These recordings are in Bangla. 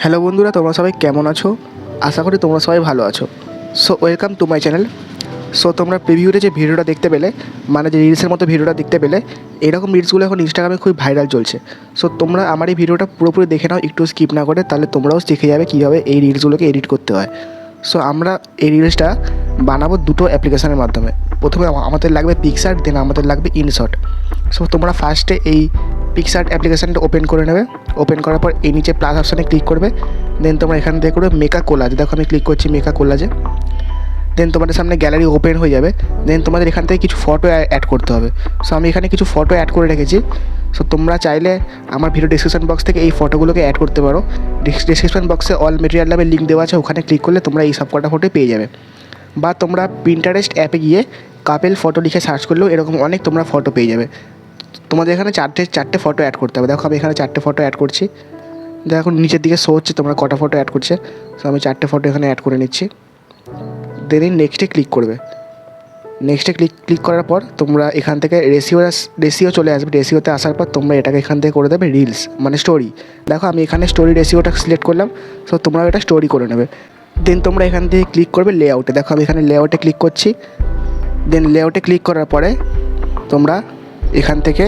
হ্যালো বন্ধুরা, তোমরা সবাই কেমন আছো? আশা করি তোমরা সবাই ভালো আছো। So welcome to my channel. So তোমরা প্রিভিউতে যে ভিডিওটা দেখতে পেলে, মানে যে রিলসের মতো ভিডিওটা দেখতে পেলে, এরকম রিলসগুলো এখন ইনস্টাগ্রামে খুব ভাইরাল চলছে। সো তোমরা আমার এই ভিডিওটা পুরোপুরি দেখে নাও, একটু স্কিপ না করে, তাহলে তোমরাও শিখে যাবে কীভাবে এই রিলসগুলোকে এডিট করতে হয়। সো আমরা এই রিলসটা বানাবো দুটো অ্যাপ্লিকেশনের মাধ্যমে। প্রথমে আমাদের লাগবে পিকশার্ট, দেন আমাদের লাগবে ইনশট। সো তোমরা ফার্স্টে এই পিকশার্ট অ্যাপ্লিকেশানটা ওপেন করে নেবে। ওপেন করার পর এই নিচে প্লাস অপশানে ক্লিক করবে। দেন তোমরা এখান থেকে করবে মেকা কোলাজ। দেখো আমি ক্লিক করছি মেকা কোলাজে। দেন তোমাদের সামনে গ্যালারি ওপেন হয়ে যাবে। দেন তোমাদের এখান থেকে কিছু ফটো অ্যাড করতে হবে। সো আমি এখানে কিছু ফটো অ্যাড করে রেখেছি। সো তোমরা চাইলে আমার ভিডিও ডিসক্রিপশন বক্স থেকে এই ফটোগুলোকে অ্যাড করতে পারো। ডিসক্রিপশন বক্সে অল মেটেরিয়াল নামে লিঙ্ক দেওয়া আছে, ওখানে ক্লিক করলে তোমরা এই সব কটা ফটো পেয়ে যাবে। বা তোমরা পিন্টারেস্ট অ্যাপে গিয়ে কাপেল ফটো লিখে সার্চ করলেও এরকম অনেক তোমরা ফটো পেয়ে যাবে। তোমাদের এখানে চারটে ফটো অ্যাড করতে হবে। দেখো আমি এখানে 4টে ফটো অ্যাড করছি। দেখো নিচের দিকে শো হচ্ছে তোমরা কটা ফটো অ্যাড করছে। সো আমি 4টে ফটো এখানে অ্যাড করে নিচ্ছি। দেন নেক্সটে ক্লিক করবে। নেক্সটে ক্লিক করার পর তোমরা এখান থেকে রেশিও চলে আসবে। রেশিওতে আসার পর তোমরা এটাকে এখান থেকে করে দেবে রিলস, মানে স্টোরি। দেখো আমি এখানে স্টোরি রেশিওটা সিলেক্ট করলাম। সো তোমরা এটা স্টোরি করে নেবে। দেন তোমরা এখান থেকে ক্লিক করবে লেআউটে। দেখো আমি এখানে লেআউটে ক্লিক করছি। দেন লেআউটে ক্লিক করার পরে তোমরা এখান থেকে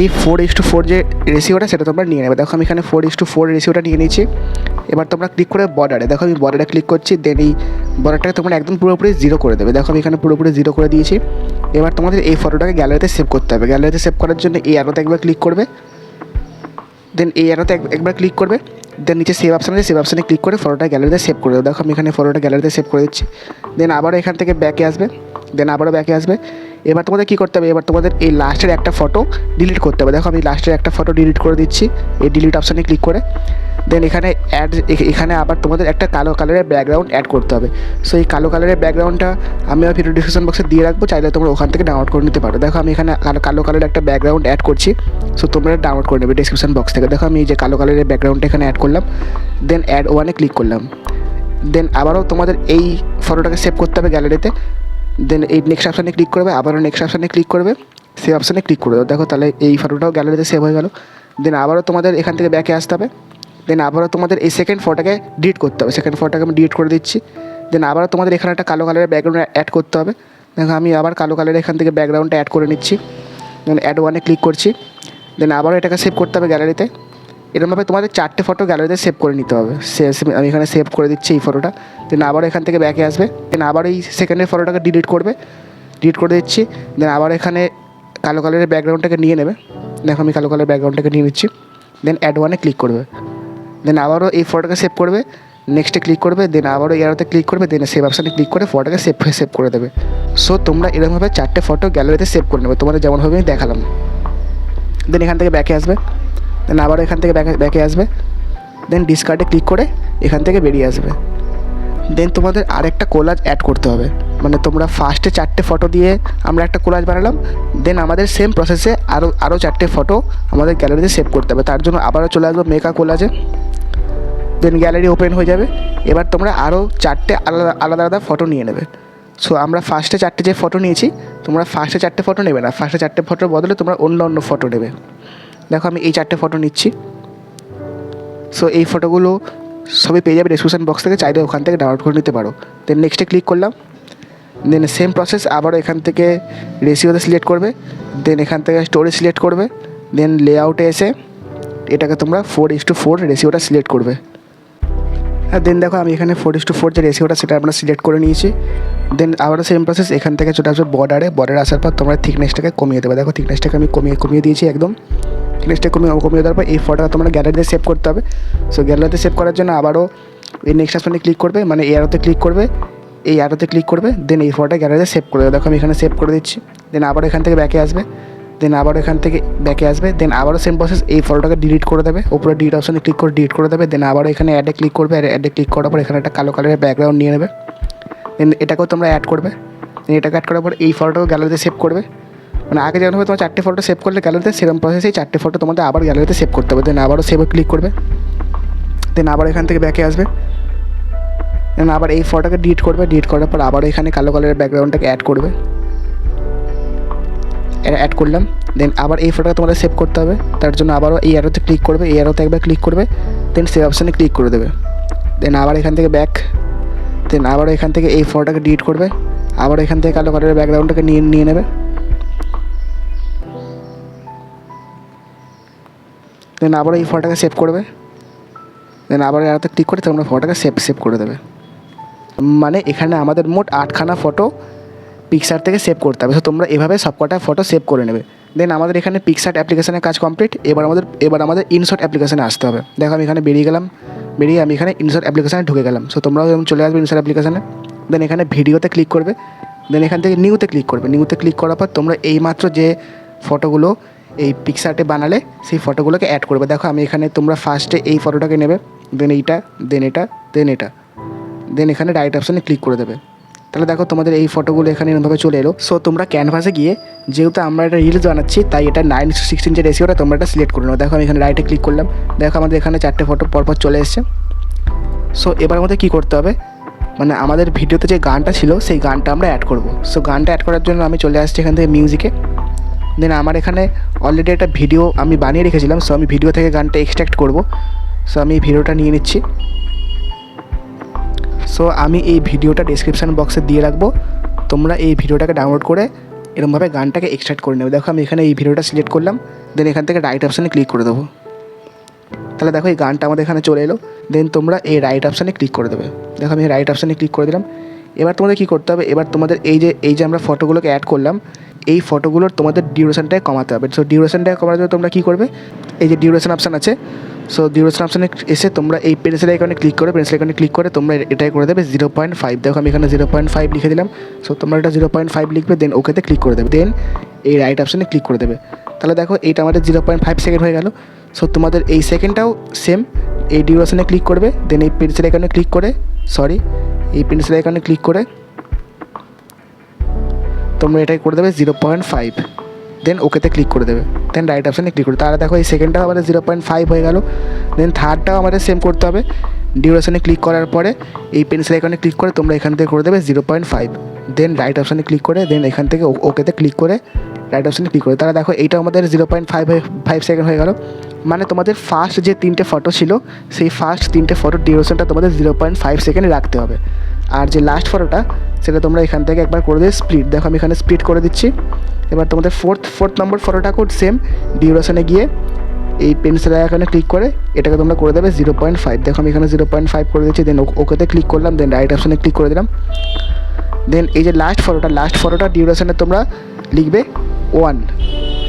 এই 4:4 যে রেশিওটা সেটা তোমরা নিয়ে নেবে। দেখো আমি এখানে 4:4 রেশিওটা নিয়ে নিয়েছি। এবার তোমরা ক্লিক করে বর্ডারে। দেখো আমি বর্ডারে ক্লিক করছি। দেন এই বর্ডারটাকে তোমরা একদম পুরোপুরি 0 করে দেবে। দেখো আমি এখানে পুরোপুরি 0 করে দিয়েছি। এবার তোমাদের এই ফটোটাকে গ্যালারিতে সেভ করতে হবে। গ্যালারিতে সেভ করার জন্য এই অ্যারোতে একবার ক্লিক করবে। দেন এই অ্যারোতে একবার ক্লিক করবে। দেন নিচে সেভ অপশানে ক্লিক করে ফটোটা গ্যালারিতে সেভ করে দেবে। দেখো আমি এখানে ফটোটা গ্যালারিতে সেভ করে দিচ্ছি। দেন আবারও এখান থেকে ব্যাকে আসবে। এবার তোমাদের কী করতে হবে, এবার তোমাদের এই লাস্টের একটা ফটো ডিলিট করতে হবে। দেখো আমি লাস্টের একটা ফটো ডিলিট করে দিচ্ছি এই ডিলিট অপশানে ক্লিক করে। দেন এখানে আবার তোমাদের একটা কালো কালারের ব্যাকগ্রাউন্ড অ্যাড করতে হবে। সো এই কালো কালারের ব্যাকগ্রাউন্ডটা আমি আমার ভিডিও ডিসক্রিপশন বক্সে দিয়ে রাখবো, চাইলে তোমরা ওখান থেকে ডাউনলোড করে নিতে পারো। দেখো আমি এখানে কালো কালারের একটা ব্যাকগ্রাউন্ড অ্যাড করছি। সো তোমরা ডাউনলোড করে নেবে ডিসক্রিপশন বক্স থেকে। দেখো আমি এই যে কালো কালারের ব্যাকগ্রাউন্ডটা এখানে অ্যাড করলাম। দেন অ্যাড ওয়ানে ক্লিক করলাম। দেন আবারও তোমাদের এই ফটোটাকে সেভ করতে হবে গ্যালারিতে। দেন এই নেক্সট অপশানে ক্লিক করবে। আবারও নেক্সট অপশানে ক্লিক করবে। সেভ অপশানে ক্লিক করে দাও। দেখো তাহলে এই ফটোটাও গ্যালারিতে সেভ হয়ে গেল। দেন আবারও তোমাদের এখান থেকে ব্যাকে আসতে হবে। দেন আবারও তোমাদের এই সেকেন্ড ফটোটাকে ডিলিট করতে হবে। সেকেন্ড ফটোটাকে আমি ডিলিট করে দিচ্ছি। দেন আবারও তোমাদের এখানে একটা কালো কালারের ব্যাকগ্রাউন্ড অ্যাড করতে হবে। দেখো আমি আবার কালো কালারের এখান থেকে ব্যাকগ্রাউন্ডটা অ্যাড করে নিচ্ছি। দেন অ্যাড ওয়ানে ক্লিক করছি। দেন আবারও এটাকে সেভ করতে হবে গ্যালারিতে। এরকমভাবে তোমাদের 4টে ফটো গ্যালারিতে সেভ করে নিতে হবে। আমি এখানে সেভ করে দিচ্ছি এই ফটোটা। দেন আবার এখান থেকে ব্যাকে আসবে। দেন আবার এই সেকেন্ডের ফটোটাকে ডিলিট করে দিচ্ছি। দেন আবার এখানে কালো কালারের ব্যাকগ্রাউন্ডটাকে নিয়ে নেবে। দেখো আমি কালো কালারের ব্যাকগ্রাউন্ডটাকে নিয়ে নিচ্ছি। দেন অ্যাড ওয়ানে ক্লিক করবে। দেন আবারও এই ফটোটাকে সেভ করবে। নেক্সটে ক্লিক করবে। দেন আবারও এয়ারোতে ক্লিক করবে। দেন সেভ অপশানে ক্লিক করে ফটোটাকে সেভ করে দেবে। সো তোমরা এরকমভাবে 4টে ফটো গ্যালারিতে সেভ করে নেবে, তোমাদের যেমনভাবে আমি দেখালাম। দেন এখান থেকে ব্যাকে আসবে। দেন আবারও এখান থেকে ব্যাকে আসবে। দেন ডিসকার্ডে ক্লিক করে এখান থেকে বেরিয়ে আসবে। দেন তোমাদের আরেকটা কোলাজ অ্যাড করতে হবে। মানে তোমরা ফার্স্টে 4টে ফটো দিয়ে আমরা একটা কোলাজ বানালাম। দেন আমাদের সেম প্রসেসে আরও 4টে ফটো আমাদের গ্যালারিতে সেভ করতে হবে। তার জন্য আবারও চলে আসবো মেকা কোলাজে। দেন গ্যালারি ওপেন হয়ে যাবে। এবার তোমরা আরও 4টে আলাদা ফটো নিয়ে নেবে। সো আমরা ফার্স্টে 4টে যে ফটো নিয়েছি, তোমরা ফার্স্টে 4টে ফটো নেবে না। ফার্স্টে 4টে ফটোর বদলে তোমরা অন্য ফটো নেবে। দেখো আমি এই 4টে ফটো নিচ্ছি। সো এই ফটোগুলো সবই পেয়ে যাবে ডিসক্রিপশন বক্স থেকে, চাইলে ওখান থেকে ডাউনলোড করে নিতে পারো। দেন নেক্সটে ক্লিক করলাম। দেন সেম প্রসেস আবারও এখান থেকে রেশিওতে সিলেক্ট করবে। দেন এখান থেকে স্টোরি সিলেক্ট করবে। দেন লেআউটে এসে এটাকে তোমরা 4:4 রেশিওটা সিলেক্ট করবে। আর দেন দেখো আমি এখানে 4:4 যে রেশিওটা সেটা আমরা সিলেক্ট করে নিয়েছি। দেন আবারও সেম প্রসেস এখান থেকে চলে আসবে বর্ডারে আসার পর তোমরা থিকনেসটাকে কমিয়ে দেবে। দেখো থিকনেসটাকে আমি কমিয়ে দিয়েছি একদম। থিকনেসটা কমিয়ে দেওয়ার পর এই ফটোটা তোমরা গ্যালারিতে সেভ করতে হবে। সো গ্যালারিতে সেভ করার জন্য আবারও এই নেক্সট অপশানে ক্লিক করবে, মানে এই অ্যারোতে ক্লিক করবে। দেন এই ফটোটা গ্যালারিতে সেভ করে দেবে। দেখো আমি এখানে সেভ করে দিচ্ছি। দেন আবার এখান থেকে ব্যাকে আসবে। দেন আবারও সেম প্রসেস এই ফটোটাকে ডিলিট করে দেবে। উপরে ডিলিট অপশানে ক্লিক করে ডিলিট করে দেবে। দেন আবারও এখানে অ্যাডে ক্লিক করবে। অ্যাডে ক্লিক করার পর এখানে একটা কালো কালারের ব্যাকগ্রাউন্ড নিয়ে নেবে। দেন এটাকেও তোমরা অ্যাড করবে। দেন এটাকে অ্যাড করার পর এই ফটোটাকে গ্যালারিতে সেভ করবে। মানে আগে যেমনভাবে তোমার 4টে ফটো সেভ করলে গ্যালারিতে, সেরকম প্রসেসেই 4টে ফটো তোমাদের আবার গ্যালারিতে সেভ করতে হবে। দেন আবারও সেভে ক্লিক করবে। দেন আবার এখান থেকে ব্যাকে আসবে। দেন আবার এই ফটোটাকে ডিলিট করার পর আবার এখানে কালো কালারের ব্যাকগ্রাউন্ডটাকে অ্যাড করবে। অ্যাড করলাম। দেন আবার এই ফটোটা তোমাদের সেভ করতে হবে, তার জন্য আবারও এই অ্যারোতে ক্লিক করবে, এই অ্যারোতে একবার ক্লিক করবে, দেন সেভ অপশানে ক্লিক করে দেবে। দেন আবার এখান থেকে ব্যাক, দেন আবারও এখান থেকে এই ফটোটাকে ডিলিট করবে, আবার এখান থেকে কালো কালারের ব্যাকগ্রাউন্ডটাকে নিয়ে নেবে। দেন আবার এই ফটোটাকে সেভ করবে, দেন আবার এতে ক্লিক করে তোমরা ফটোটাকে সেভ করে দেবে। মানে এখানে আমাদের মোট 8খানা ফটো পিকচার থেকে সেভ করতে হবে। তো তোমরা এভাবে সবকটা ফটো সেভ করে নেবে। দেন আমাদের এখানে পিকচার অ্যাপ্লিকেশনের কাজ কমপ্লিট। এবার আমাদের ইনশট অ্যাপ্লিকেশনে আসতে হবে। দেখো আমি এখানে বেরিয়ে আমি এখানে ইনশট অ্যাপ্লিকেশনে ঢুকে গেলাম। সো তোমরাও যেমন চলে আসবে ইনশট অ্যাপ্লিকেশনে। দেন এখানে ভিডিওতে ক্লিক করবে, দেন এখান থেকে নিউতে ক্লিক করবে। নিউতে ক্লিক করার পর তোমরা এইমাত্র যে ফটোগুলো এই পিকচারটে বানালে সেই ফটোগুলোকে অ্যাড করবে। দেখো আমি এখানে তোমরা ফার্স্টে এই ফটোটাকে নেবে, দেন এইটা, দেন এটা, দেন এটা, দেন এখানে রাইট অপশানে ক্লিক করে দেবে। তাহলে দেখো তোমাদের এই ফটোগুলো এখানে এরকমভাবে চলে এলো। সো তোমরা ক্যানভাসে গিয়ে, যেহেতু আমরা এটা রিলস বানাচ্ছি তাই এটা 9:16 যে রেশিওটা তোমরা এটা সিলেক্ট করে নাও। দেখো আমি এখানে রাইটে ক্লিক করলাম, দেখো আমাদের এখানে 4টে ফটো পরপর চলে এসছে। সো এবার আমাদের কী করতে হবে, মানে আমাদের ভিডিওতে যে গানটা ছিল সেই গানটা আমরা অ্যাড করব। সো গানটা অ্যাড করার জন্য আমি চলে আসছি এখান থেকে মিউজিকে। দেন আমার এখানে অলরেডি একটা ভিডিও আমি বানিয়ে রেখেছিলাম। সো আমি ভিডিও থেকে গানটা এক্সট্র্যাক্ট করব। সো আমি এই ভিডিওটা নিয়ে নিচ্ছি। সো আমি এই ভিডিওটা ডেসক্রিপশান বক্সে দিয়ে রাখবো, তোমরা এই ভিডিওটাকে ডাউনলোড করে এরকমভাবে গানটাকে এক্সট্রাক্ট করে নেবে। দেখো আমি এখানে এই ভিডিওটা সিলেক্ট করলাম, দেন এখান থেকে রাইট অপশানে ক্লিক করে দেবো। তাহলে দেখো এই গানটা আমাদের এখানে চলে এলো। দেন তোমরা এই রাইট অপশানে ক্লিক করে দেবে। দেখো আমি রাইট অপশানে ক্লিক করে দিলাম। এবার তোমাদের কী করতে হবে, এবার তোমাদের এই যে আমরা ফটোগুলোকে অ্যাড করলাম, এই ফটোগুলোর তোমাদের ডিউরেশনটাকে কমাতে হবে। সো ডিউরেশনটাকে কমার জন্য তোমরা কী করবে, এই যে ডিউরেশন অপশান আছে, সো ডিউরেশন অপশানে এসে তোমরা এই পেন্সিল আইকনে ক্লিক করে তোমরা এটাই করে দেবে 0.5। দেখো আমি এখানে 0.5 লিখে দিলাম। সো তোমরা এটা 0.5 লিখবে, দেন ওকেতে ক্লিক করে দেবে, দেন এই রাইট অপশানে ক্লিক করে দেবে। তাহলে দেখো এইটা আমাদের 0.5 সেকেন্ড হয়ে গেল। সো তোমাদের এই সেকেন্ডটাও সেম, এই ডিউরেশনে ক্লিক করবে, দেন এই পেন্সিল আইকনে ক্লিক করে ক্লিক করে তোমরা এটাই করে দেবে 0.5, দেন ওকেতে ক্লিক করে দেবে, দেন রাইট অপশানে ক্লিক করে। তাহলে দেখো এই সেকেন্ডটাও আমাদের 0.5 হয়ে গেল। দেন থার্ডটাও আমাদের সেম করতে হবে, ডিউরেশনে ক্লিক করার পরে এই পেন্সিল আইকনে ক্লিক করে তোমরা এখান থেকে করে দেবে 0.5, দেন রাইট অপশানে ক্লিক করে, দেন এখান থেকে ওকেতে ক্লিক করে রাইট অপশানে ক্লিক করে। তাহলে দেখো এইটা আমাদের 0.5 সেকেন্ড হয়ে গেল। মানে তোমাদের ফার্স্ট যে 3টে ফটো ছিল সেই ফার্স্ট 3টে ফটোর ডিউরেশনটা তোমাদের 0.5 সেকেন্ড রাখতে হবে। আর যে লাস্ট ফটোটা সেটা তোমরা এখান থেকে একবার করে দেবে স্প্লিট। দেখো আমি এখানে স্প্লিট করে দিচ্ছি। এবার তোমাদের ফোর্থ নম্বর ফটোটাকেও সেম ডিউরেশনে গিয়ে এই পেন্সিল আইকনে ক্লিক করে এটাকে তোমরা করে দেবে 0.5। দেখো আমি এখানে 0.5 করে দিচ্ছি, দেন ওকেতে ক্লিক করলাম, দেন রাইট অপশানে ক্লিক করে দিলাম। দেন এই যে লাস্ট ফটোটা ডিউরেশনে তোমরা লিখবে 1।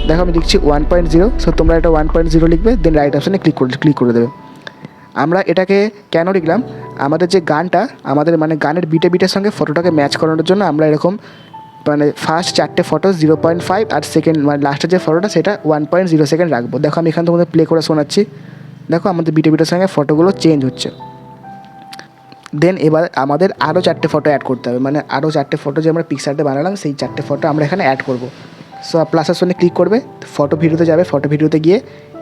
দেখো আমি লিখছি 1.0। সো তোমরা এটা 1.0 লিখবে, দেন রাইট অপশানে ক্লিক করে দেবে। আমরা এটাকে কেন লিখলাম, আমাদের যে গানটা আমাদের মানে গানের বিটের সঙ্গে ফটোটাকে ম্যাচ করানোর জন্য আমরা এরকম মানে ফার্স্ট 4টে ফটো 0.5 আর সেকেন্ড মানে লাস্টের যে ফটোটা সেটা 1.0 সেকেন্ড রাখবো। দেখো আমি এখানে তোমাদের প্লে করে শোনাচ্ছি। দেখো আমাদের বিটের সঙ্গে ফটোগুলো চেঞ্জ হচ্ছে। দেন এবার আমাদের আরও 4টে ফটো অ্যাড করতে হবে, মানে আরও 4টে ফটো যে আমরা পিকচারটা বানালাম সেই 4টে ফটো আমরা এখানে অ্যাড করবো। সো প্লাসের সঙ্গে ক্লিক করবে, ফটো ভিডিওতে যাবে, ফটো ভিডিওতে গিয়ে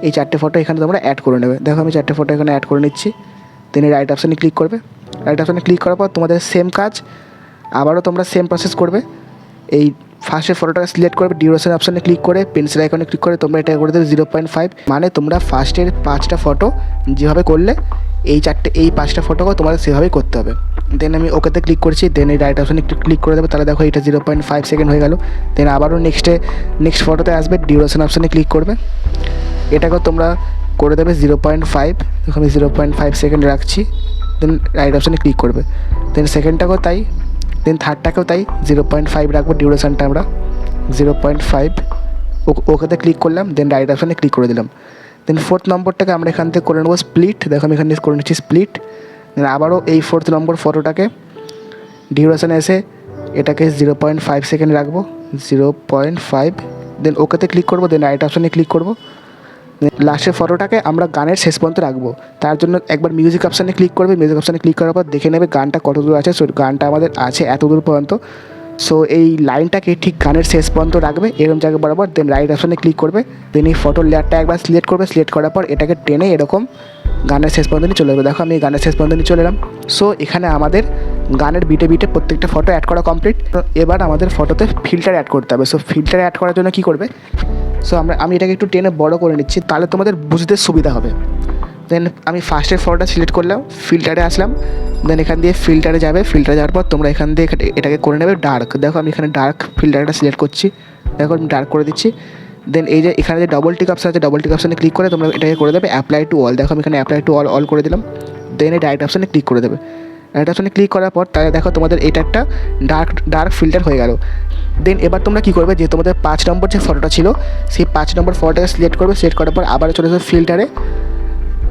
এই 4টে ফটো এখানে তোমরা অ্যাড করে নেবে। দেখো আমি 4টে ফটো এখানে অ্যাড করে নিচ্ছি। দেন রাইট অপশানে ক্লিক করবে, রাইট অপশানে ক্লিক করার পর তোমাদের সেম কাজ আবারও তোমরা সেম প্রসেস করবে। এই ফার্স্টের ফটোটাকে সিলেক্ট করবে, ডিউরেশন অপশানে ক্লিক করে পেন্সিল আইকনে ক্লিক করে তোমরা এটা করে দেবে 0.5। মানে তোমরা ফার্স্টের 5টা ফটো যেভাবে করলে এই 5টা ফটোকেও তোমাদের সেভাবেই করতে হবে। দেন আমি ওকেতে ক্লিক করছি, দেন এই রাইট অপশানে ক্লিক করে দেবে। তাহলে দেখো এটা 0.5 সেকেন্ড হয়ে গেল। দেন আবারও নেক্সট ফটোতে আসবে, ডিউরেশন অপশানে ক্লিক করবে, এটাকেও তোমরা করে দেবে 0.5। দেখো আমি 0.5 সেকেন্ড রাখছি, দেন রাইট অপশানে ক্লিক করবে। দেন সেকেন্ডটাকেও তাই, দেন থার্ডটাকেও তাই 0.5 রাখবো ডিউরেশনটা আমরা 0.5। ওকেতে ক্লিক করলাম, দেন রাইট অপশানে ক্লিক করে দিলাম। দেন ফোর্থ নম্বরটাকে আমরা এখান থেকে করে নেবো স্প্লিট। দেখো আমি এখানে করে নিচ্ছি স্প্লিট। দেন আবারও এই ফোর্থ নম্বর ফটোটাকে ডিউরেশনে এসে এটাকে 0.5 সেকেন্ড রাখবো 0.5। দেন ওকেতে ক্লিক করবো, দেন রাইট অপশানে ক্লিক করবো। লাস্টের ফটোটাকে আমরা গানের শেষ পর্যন্ত রাখবো। তার জন্য একবার মিউজিক অপশানে ক্লিক করবে, মিউজিক অপশানে ক্লিক করার পর দেখে নেবে গানটা কত দূর আছে। সো গানটা আমাদের আছে এত দূর পর্যন্ত। সো এই লাইনটাকে ঠিক গানের শেষ পর্যন্ত রাখবে এরকম জায়গা বরাবর, দেন রাইট অপশনে ক্লিক করবে, দেন এই ফটোর লেয়ারটা একবার সিলেক্ট করবে, সিলেক্ট করার পর এটাকে টেনে এরকম গানের শেষ পর্যন্ত নিয়ে চলে যাবে। দেখো আমি গানের শেষ পর্যন্ত নিয়ে চলে এলাম। সো এখানে আমাদের গানের বিটে বিটে প্রত্যেকটা ফটো অ্যাড করা কমপ্লিট। এবার আমাদের ফটোতে ফিল্টার অ্যাড করতে হবে। সো ফিল্টার অ্যাড করার জন্য কী করবে, সো আমি এটাকে একটু টেনে বড় করে নিচ্ছি, তাহলে তোমাদের বুঝতে সুবিধা হবে। দেন আমি ফার্স্টের ফটোটা সিলেক্ট করলাম, ফিল্টারে আসলাম, দেন এখান দিয়ে ফিল্টারে যাবে, ফিল্টারে যাওয়ার পর তোমরা এখান দিয়ে এটাকে করে নেবে ডার্ক। দেখো আমি এখানে ডার্ক ফিল্টারটা সিলেক্ট করছি, দেখো আমি ডার্ক করে দিচ্ছি। দেন এই যে এখানে যে ডবল টিক অপশন আছে, ডবল টিক অপশানে ক্লিক করে তোমরা এটাকে করে দেবে অ্যাপ্লাই টু অল। দেখো আমি এখানে অ্যাপ্লাই টু অল করে দিলাম। দেন এই রাইট অপশানে ক্লিক করে দেবে। রাইট অপশানে ক্লিক করার পর তাহলে দেখো তোমাদের এটা একটা ডার্ক ফিল্টার হয়ে গেল। দেন এবার তোমরা কী করবে, যে তোমাদের 5 নম্বর যে ফটোটা ছিল সেই 5 নম্বর ফটোটাকে সিলেক্ট করবে, সিলেক্ট করার পর আবার চলে যাবে ফিল্টারে,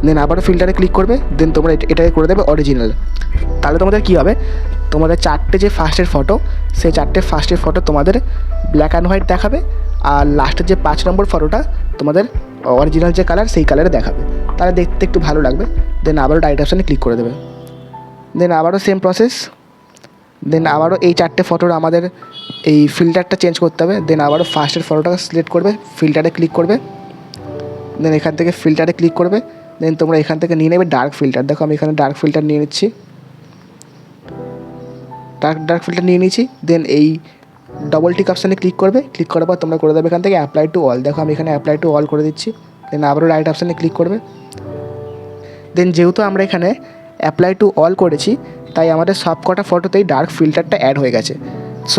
দেন আবারও ফিল্টারে ক্লিক করবে, দেন তোমরা এটাকে করে দেবে অরিজিনাল। তাহলে তোমাদের কী হবে, তোমাদের 4টে যে ফার্স্টের ফটো, সেই 4টে ফার্স্টের ফটো তোমাদের ব্ল্যাক অ্যান্ড হোয়াইট দেখাবে, আর লাস্টের যে 5 নম্বর ফটোটা তোমাদের অরিজিনাল যে কালার সেই কালারে দেখাবে, তাহলে দেখতে একটু ভালো লাগবে। দেন আবারও রাইট অপশানে ক্লিক করে দেবে, দেন আবারও সেম প্রসেস, দেন আবারও এই 4টে ফটোর আমাদের এই ফিল্টারটা চেঞ্জ করতে হবে। দেন আবারও ফার্স্টের ফটোটাকে সিলেক্ট করবে, ফিল্টারে ক্লিক করবে, দেন এখান থেকে ফিল্টারে ক্লিক করবে, দেন তোমরা এখান থেকে নিয়ে নেবে ডার্ক ফিল্টার। দেখো আমি এখানে ডার্ক ফিল্টার নিয়ে নিচ্ছি, ডার্ক ফিল্টার নিয়ে নিয়েছি। দেন এই ডবল টিক অপশানে ক্লিক করবে, ক্লিক করার পর তোমরা করে দেবে এখান থেকে অ্যাপ্লাই টু অল। দেখো আমি এখানে অ্যাপ্লাই টু অল করে দিচ্ছি, দেন আবারও রাইট অপশানে ক্লিক করবে। দেন যেহেতু আমরা এখানে অ্যাপ্লাই টু অল করেছি, তাই আমাদের সব কটা ফটোতেই ডার্ক ফিল্টারটা অ্যাড হয়ে গেছে। সো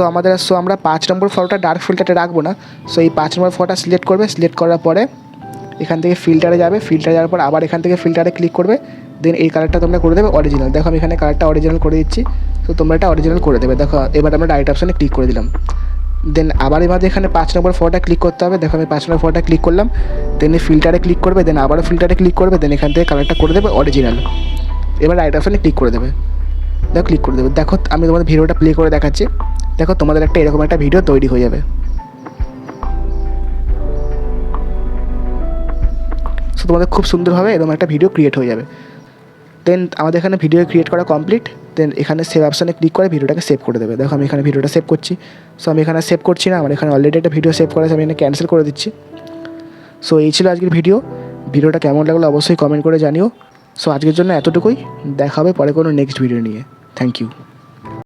আমরা 5 নম্বর ফটোটা ডার্ক ফিল্টারটা রাখবো না। সো এই 5 নম্বর ফটোটা সিলেক্ট করবে, সিলেক্ট করার পরে এখান থেকে ফিল্টারে যাবে, ফিল্টারে যাওয়ার পর আবার এখান থেকে ফিল্টারে ক্লিক করবে, দেন এই কালারটা তোমরা করে দেবে অরিজিনাল। দেখো আমি এখানে কালারটা অরিজিনাল করে দিচ্ছি, তো তোমরা এটা অরিজিনাল করে দেবে। দেখো এবার আমরা রাইট অপশানে ক্লিক করে দিলাম। দেন আবার এবারে এখানে 5 নম্বর ফটোটা ক্লিক করতে হবে। দেখো আমি 5 নম্বর ফটোটা ক্লিক করলাম, দেন ফিল্টারে ক্লিক করবে, দেন আবারও ফিল্টারে ক্লিক করবে, দেন এখান থেকে কালারটা করে দেবে অরিজিনাল। এবার রাইট অপশানে ক্লিক করে দেবে, দেখো ক্লিক করে দেবে। দেখো আমি তোমাদের ভিডিওটা প্লে করে দেখাচ্ছি, দেখো তোমাদের এরকম একটা ভিডিও তৈরি হয়ে যাবে। সো তোমাদের খুব সুন্দরভাবে এরকম একটা ভিডিও ক্রিয়েট হয়ে যাবে। দেন আমাদের এখানে ভিডিও ক্রিয়েট করা কমপ্লিট। দেন এখানে সেভ অপশানে ক্লিক করে ভিডিওটাকে সেভ করে দেবে। দেখো আমি এখানে ভিডিওটা সেভ করছি। সো আমি এখানে সেভ করছি না, আমার এখানে অলরেডি একটা ভিডিও সেভ করা আছে, আমি এখানে ক্যান্সেল করে দিচ্ছি। সো এই ছিল আজকের ভিডিওটা কেমন লাগলো অবশ্যই কমেন্ট করে জানিও। সো আজকের জন্য এতটুকুই, দেখা হবে পরে কোনো নেক্সট ভিডিও নিয়ে। Thank you.